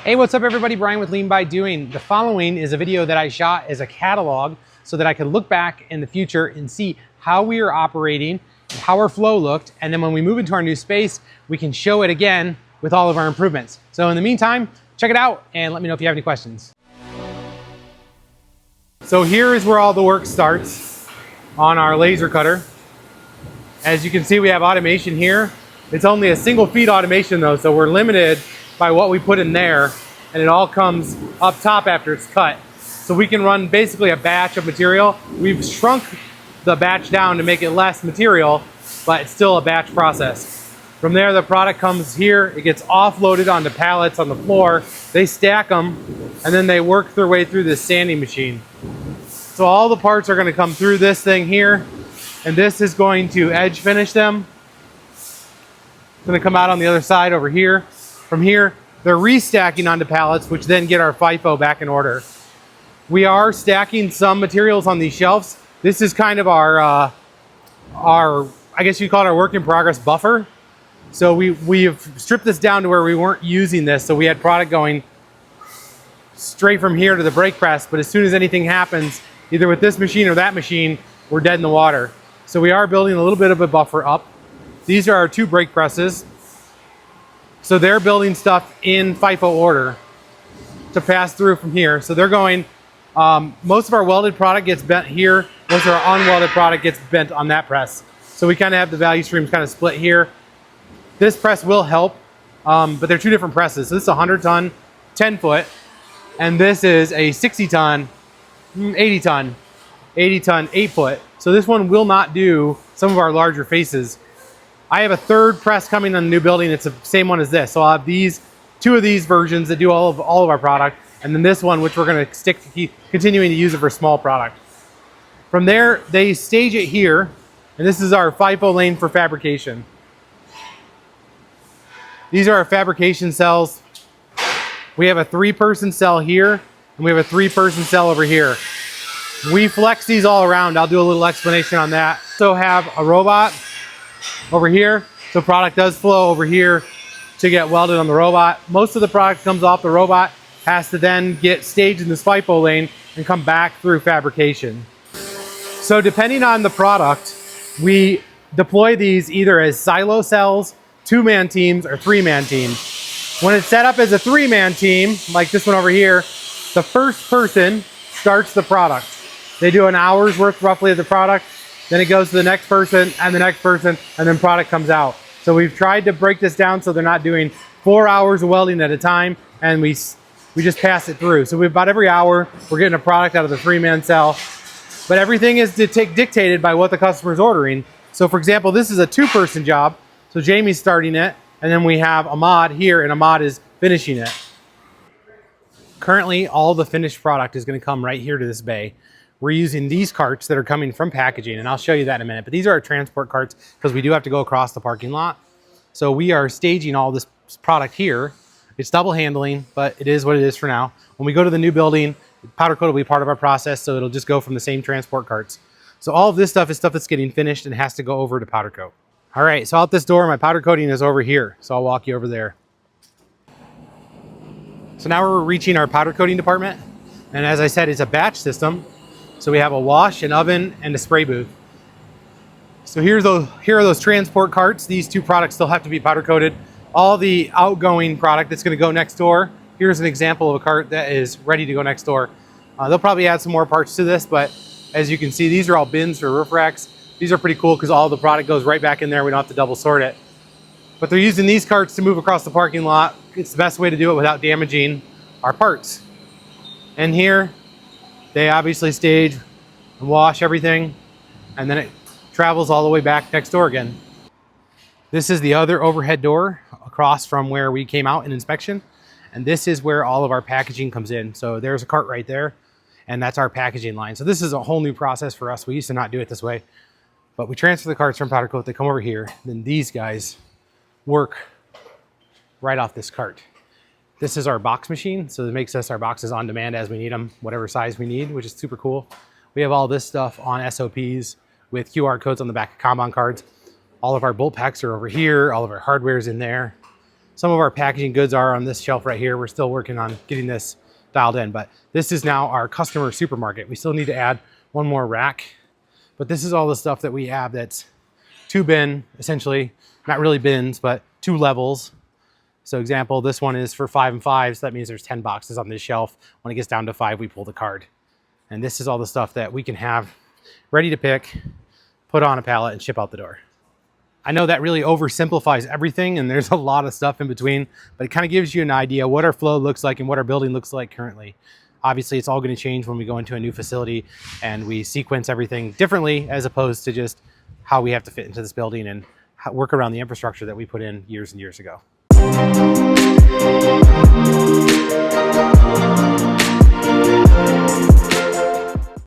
Hey, what's up everybody? Brian with Lean by Doing. The following is a video that I shot as a catalog so that I could look back in the future and see how we are operating, how our flow looked, and then when we move into our new space, we can show it again with all of our improvements. So in the meantime, check it out and let me know if you have any questions. So here is where all the work starts on our laser cutter. As you can see, we have automation here. It's only a single feed automation though, so we're limited by what we put in there, and it all comes up top after it's cut. So we can run basically a batch of material. We've shrunk the batch down to make it less material, but it's still a batch process. From there, the product comes here, it gets offloaded onto pallets on the floor, they stack them, and then they work their way through this sanding machine. So all the parts are gonna come through this thing here, and this is going to edge finish them. It's gonna come out on the other side over here. From here, they're restacking onto pallets, which then get our FIFO back in order. We are stacking some materials on these shelves. This is kind of our I guess you call it our work in progress buffer. So we have stripped this down to where we weren't using this. So we had product going straight from here to the brake press, but as soon as anything happens, either with this machine or that machine, we're dead in the water. So we are building a little bit of a buffer up. These are our two brake presses. So they're building stuff in FIFO order to pass through from here. So they're going, most of our welded product gets bent here. Most of our unwelded product gets bent on that press. So we kind of have the value streams kind of split here. This press will help, but they're two different presses. So this is a 100-ton, 10-foot, and this is a 60-ton, 80-ton, 8-foot. So this one will not do some of our larger faces. I have a third press coming on the new building. It's the same one as this. So I'll have two of these versions that do all of our product, and then this one, which we're going to stick to keep continuing to use it for small product. From there, they stage it here, and this is our FIFO lane for fabrication. These are our fabrication cells. We have a 3-person cell here, and we have a 3-person cell over here. We flex these all around. I'll do a little explanation on that. So have a robot over here, so product does flow over here to get welded on the robot. Most of the product comes off the robot, has to then get staged in this FIFO lane and come back through fabrication. So depending on the product, we deploy these either as silo cells, 2-man teams, or 3-man teams. When it's set up as a 3-man team, like this one over here, the first person starts the product. They do an hour's worth roughly of the product. Then it goes to the next person and the next person, and then product comes out. So we've tried to break this down so they're not doing 4 hours of welding at a time, and we just pass it through. So about every hour, we're getting a product out of the 3-man cell. But everything is dictated by what the customer's ordering. So for example, this is a 2-person job. So Jamie's starting it, and then we have Ahmad here, and Ahmad is finishing it. Currently, all the finished product is gonna come right here to this bay. We're using these carts that are coming from packaging, and I'll show you that in a minute. But these are our transport carts because we do have to go across the parking lot. So we are staging all this product here. It's double handling, but it is what it is for now. When we go to the new building, powder coat will be part of our process, so it'll just go from the same transport carts. So all of this stuff is stuff that's getting finished and has to go over to powder coat. All right, so out this door, my powder coating is over here. So I'll walk you over there. So now we're reaching our powder coating department. And as I said, it's a batch system. So we have a wash, an oven, and a spray booth. So here are those transport carts. These two products still have to be powder coated. All the outgoing product that's gonna go next door. Here's an example of a cart that is ready to go next door. They'll probably add some more parts to this, but as you can see, these are all bins for roof racks. These are pretty cool because all the product goes right back in there. We don't have to double sort it. But they're using these carts to move across the parking lot. It's the best way to do it without damaging our parts. And here, they obviously stage and wash everything, and then it travels all the way back next door again. This is the other overhead door across from where we came out in inspection, and this is where all of our packaging comes in. So there's a cart right there, and that's our packaging line. So this is a whole new process for us. We used to not do it this way, but we transfer the carts from powder coat, they come over here, then these guys work right off this cart. This is our box machine, so it makes us our boxes on demand as we need them, whatever size we need, which is super cool. We have all this stuff on SOPs with QR codes on the back of Kanban cards. All of our bolt packs are over here, all of our hardware is in there. Some of our packaging goods are on this shelf right here. We're still working on getting this dialed in, but this is now our customer supermarket. We still need to add one more rack, but this is all the stuff that we have that's 2 bin, essentially, not really bins, but 2 levels. So example, this one is for 5 and 5, so that means there's 10 boxes on this shelf. When it gets down to 5, we pull the card. And this is all the stuff that we can have ready to pick, put on a pallet, and ship out the door. I know that really oversimplifies everything, and there's a lot of stuff in between, but it kind of gives you an idea what our flow looks like and what our building looks like currently. Obviously, it's all going to change when we go into a new facility and we sequence everything differently, as opposed to just how we have to fit into this building and work around the infrastructure that we put in years and years ago.